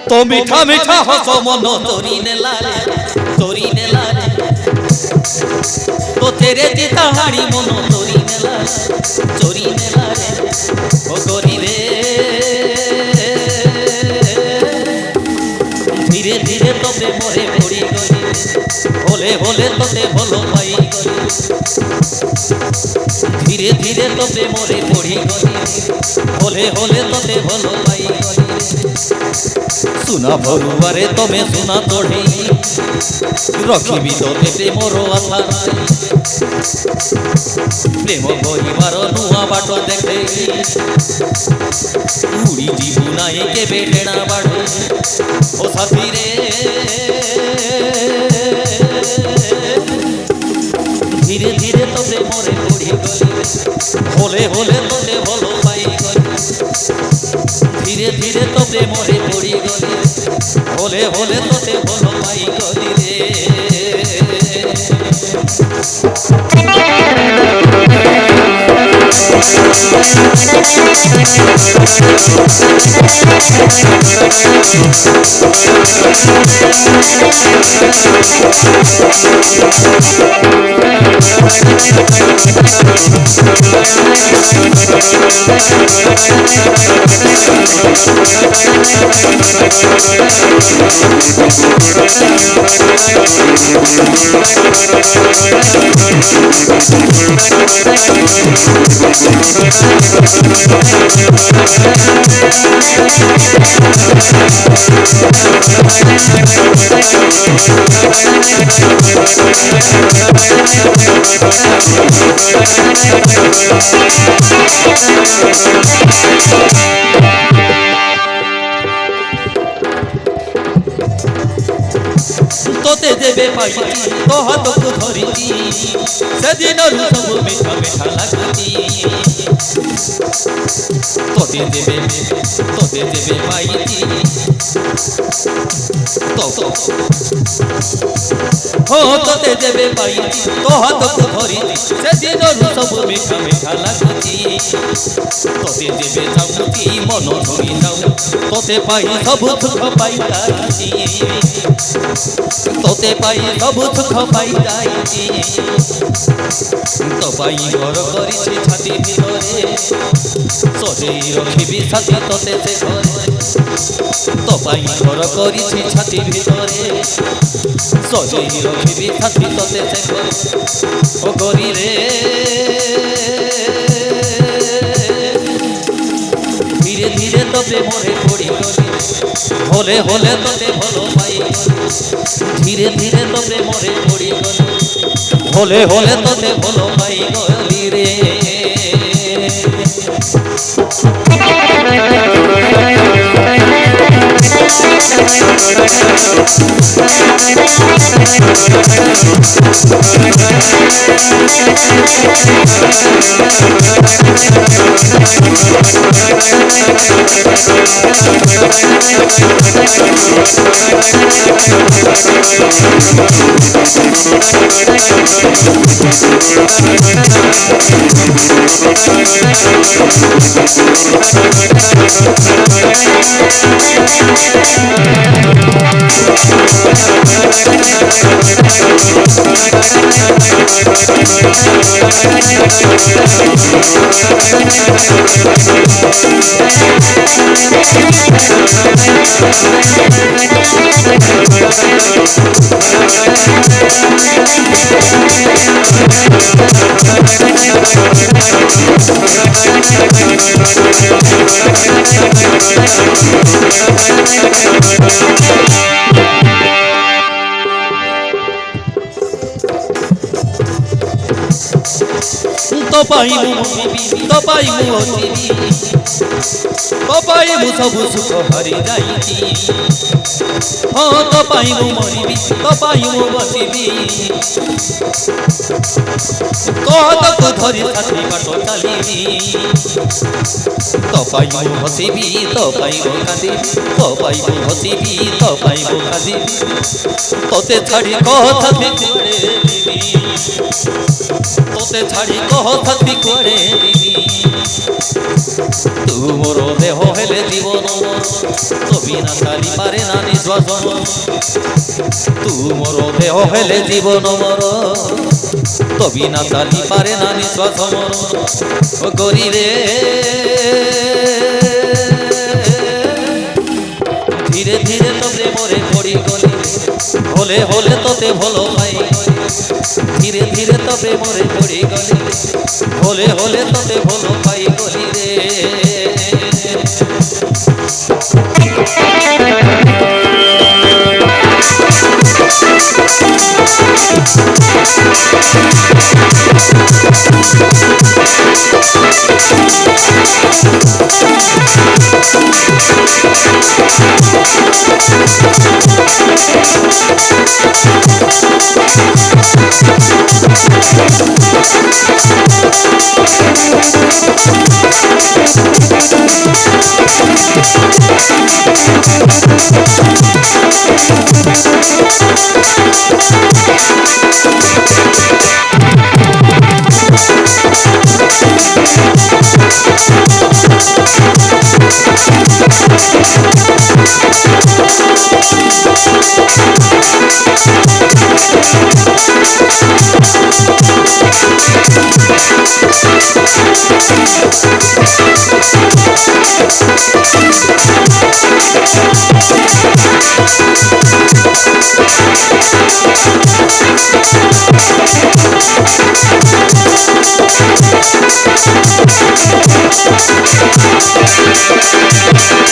तो मीठा मीठा हस मन तोरी नेला रे तो तेरे जीता हाड़ी मन तोरी नेला रे ओ गोरी रे धीरे धीरे तोते मोरे पड़ी गली होले होले तोते भलो पाई गली धीरे धीरे तोते मोरे पड़ी गली होले होले तोते भलो पाई गली सुना भरुआरे तमे सुना तोड़ी रखिबी तोते प्रेमर आशा प्रेम कहिबार नुआ बाट देखे उड़ी जीवु नाई के बेटेना बाढ़े ओ साथी रे धीरे धीरे तोते मोरे पड़ी गली होले होले तोते भलो पाई गली धीरे धीरे तोते मोरे पड़ी गली होले होले तोते भलो पाई गली रे तोते देवे पाई तो हाथ को धरिती से दिन सब मीठा मीठा लगती तोते देवे पाई हो तोते देवे पाई तो हाथ को धरिती से दिन सब मीठा मीठा लगती तोते देवे जाऊती मन धरी जाऊ तोते पाई सब सुख पाई जाती तोते पाई सब सुख पाई जाइछि तो पाई घर करिछि छाती भितरे सजेई रखिबी साथी तोते से घरे तो पाई घर करिछि छाती भितरे सजेई रखिबी साथी तोते से घरे ओ गोरी रे धीरे धीरे तोते मोरे पड़ी गली होले होले तोते भलो पाई धीरे धीरे तोते मोरे पड़ी गली होले होले तोते भलो पाई गली रे तो पाई सब सुख हरि जाइबी हाँ तो पाई मरिबी तो पाई बसिबी तो हाथ धरी साथी बाट चलिबी तो पाई हसिबी तो पाई कांदिबी तो पाई हसिबी तो पाई कांदिबी तोते छाड़ी कथा बिछड़े তোতে ছাড়ি কহ থাকবি করে দিবি তু মোর দেহ হেলে জীবন তবি না চালি পারে না নিঃশ্বাস তু মোর দেহ হেলে জীবন মর তবি না চালি পারে না নিঃশ্বাস মর ও গরি রে ধীরে ধীরে তো প্রেমরে পড়ি গলি হলে হলে তোতে ভালো পাই ধীরে ধীরে তো প্রেমরে পড়ি গলি হলে হলে তোতে ভালো পাই গলি রে We'll be right back.